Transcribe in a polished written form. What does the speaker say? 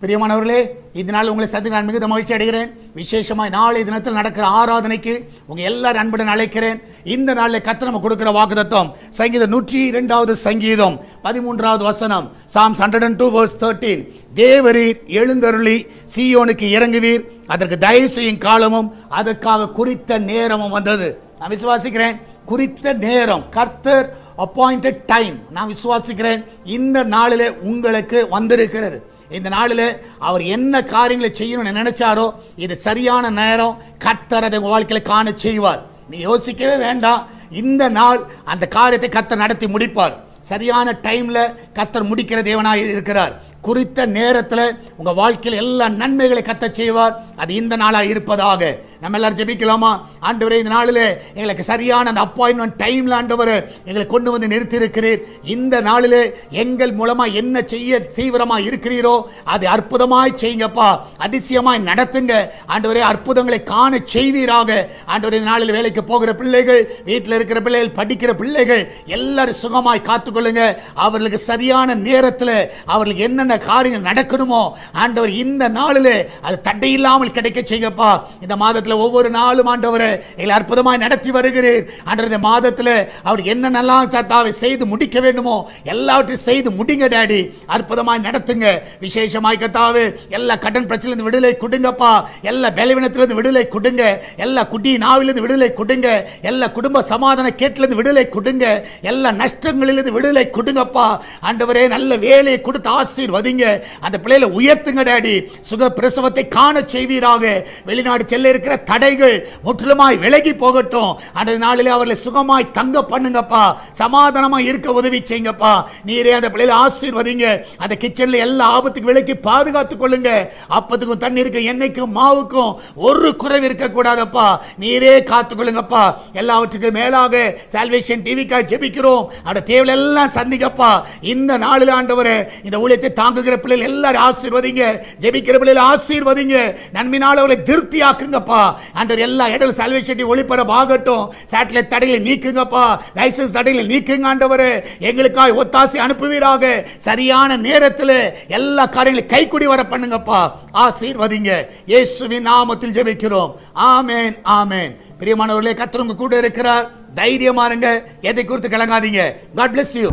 பிரியமானவர்களே, இதனால் உங்களை சந்திக்க நான் மிகுந்த மகிழ்ச்சி அடைகிறேன். விசேஷமாய் நாளை தினத்தில் நடக்கிற ஆராதனைக்கு உங்கள் எல்லாரும் அன்புடன் அழைக்கிறேன். இந்த நாளில் கர்த்தர் நம்ம கொடுக்கிற வாக்குத்தத்தம் சங்கீதம் 102வது சங்கீதம் 13வது வசனம். Psalms 102 verse 13. தேவரீர் எழுந்தருளி சீயோனுக்கு இறங்குவீர், அதற்கு தயவு செய்யும் காலமும் அதற்காக குறித்த நேரமும் வந்தது. நான் விசுவாசிக்கிறேன், குறித்த நேரம், கர்த்தர் அப்பாயிண்டட் டைம், நான் விசுவாசிக்கிறேன் இந்த நாளில் உங்களுக்கு வந்திருக்கிறது. இந்த நாளில் அவர் என்ன காரியங்களை செய்யணும்னு நினைச்சாரோ இது சரியான நேரம். கர்த்தர் அதை உங்கள் வாழ்க்கையில் காண செய்வார். நீ யோசிக்கவே வேண்டாம். இந்த நாள் அந்த காரியத்தை கர்த்தர் நடத்தி முடிப்பார். சரியான டைம்ல கர்த்தர் முடிக்கிற தேவனாய் இருக்கிறார். குறித்த நேரத்தில் உங்கள் வாழ்க்கையில் எல்லா நன்மைகளை கர்த்தர் செய்வார். அது இந்த நாளாக இருப்பதாக நம்ம எல்லாரும் ஜெபிக்கலாமா? ஆண்டவரே, இந்த நாளில் எங்களுக்கு சரியான அந்த அப்பாயின்மெண்ட் டைமில் ஆண்டவர் எங்களை கொண்டு வந்து நிறுத்தி இருக்கிறீர். இந்த நாளில் எங்கள் மூலமாக என்ன செய்ய தீவிரமாக இருக்கிறீரோ அதை அற்புதமாய் செய்யுங்கப்பா, அதிசயமாய் நடத்துங்க ஆண்டவரே. அற்புதங்களை காண செய்வீராக ஆண்டவரே. இந்த நாளில் வேலைக்கு போகிற பிள்ளைகள், வீட்டில் இருக்கிற பிள்ளைகள், படிக்கிற பிள்ளைகள் எல்லாரும் சுகமாய் காத்துக்கொள்ளுங்க. அவர்களுக்கு சரியான நேரத்தில் அவர்களுக்கு என்னென்ன காரியங்கள் நடக்கணுமோ ஆண்டவர் இந்த நாளில் அது தடையில்லாமல் கிடைக்க செய்யப்பா. இந்த மாதத்தில் ஒவ்வொரு நாளும் ஆண்டவரே எங்களை அற்புதமாய் நடத்தி வருகிறீர் ஆண்டவர். இந்த மாதத்தில் அவர் என்னென்னலாம் தாவை செய்து முடிக்க வேண்டுமோ எல்லாவற்றையும் செய்து முடிங்க டாடி. அற்புதமாய் நடத்துங்க. விசேஷமாய் கர்த்தாவே எல்லா கடன் பிரச்சனையிலிருந்து விடுதலை கொடுங்கப்பா. எல்லா பலவீனத்திலிருந்து விடுதலை கொடுங்க. எல்லா குடி நாவிலிருந்து விடுதலை கொடுங்க. எல்லா குடும்ப சமாதான கேட்டிலிருந்து விடுதலை கொடுங்க. எல்லா நஷ்டங்களிலிருந்து விடுதலை கொடுங்கப்பா ஆண்டவரே. நல்ல வேலையை கொடுத்து ஆசீர்வதிங்க. அந்த பிள்ளைகளை உயர்த்துங்க டாடி. சுக பிரசவத்தை காண செய்வீராக. வெளிநாடு செல்ல இருக்கிற தடைகள் முற்றிலுமாய் விலகி போகட்டும். அந்த நாளிலே அவர்களை சுகமாய் தங்க பண்ணுங்கப்பா. சமாதானமாய் இருக்க உதவி செய்யுங்கப்பா. நீரே அந்த பிள்ளைகளை ஆசீர்வதிங்க. அந்த கிச்சன்ல எல்லா ஆபத்துக்கு விலக்கி பாதுகாத்துக் கொள்ளுங்க. அப்பத்துக்கும் தண்ணீருக்கும் எண்ணெய்க்கும் மாவுக்கும் ஒரு குறைவு இருக்க கூடாதப்பா. நீரே காத்துக்கொள்ளுங்கப்பா. எல்லாவற்றுக்கும் மேலாக சால்வேஷன் டிவிக்காக ஜெபிக்கிறோம். அந்த தேவைகள் எல்லாம் சந்திக்கப்பா. இந்த நாளில் ஆண்டவரே இந்த ஊழியத்தை தாங்குகிற பிள்ளைகள் எல்லாரும் ஆசீர்வதிங்க. ஜெபிக்கிற பிள்ளைகளை ஆசீர்வதிங்க. நன்மையினால் அவர்களை திருப்தியாக்குங்கப்பா. ஆண்டவர் எல்லா இடத்துல சால்வேஷன் ஒளிபரப்பு ஆகட்டும். சேட்டலைட் தடைகளை நீக்குங்கப்பா. லைசன்ஸ் தடைகளை நீக்குங்க ஆண்டவரே. எங்களுக்காக ஒத்தாசை அனுப்புவீராக. சரியான நேரத்தில் எல்லா காரியங்களையும் கைக்குடி வர பண்ணுங்கப்பா. ஆசீர்வதிங்க. இயேசுவின் நாமத்தில் ஜெபிக்கிறோம். ஆமென், ஆமென். பிரியமானவர்களே, கர்த்தர் உங்க கூட இருக்கிறார். தைரியமா இருங்க. எதை குறித்து கலங்காதீங்க. God bless you.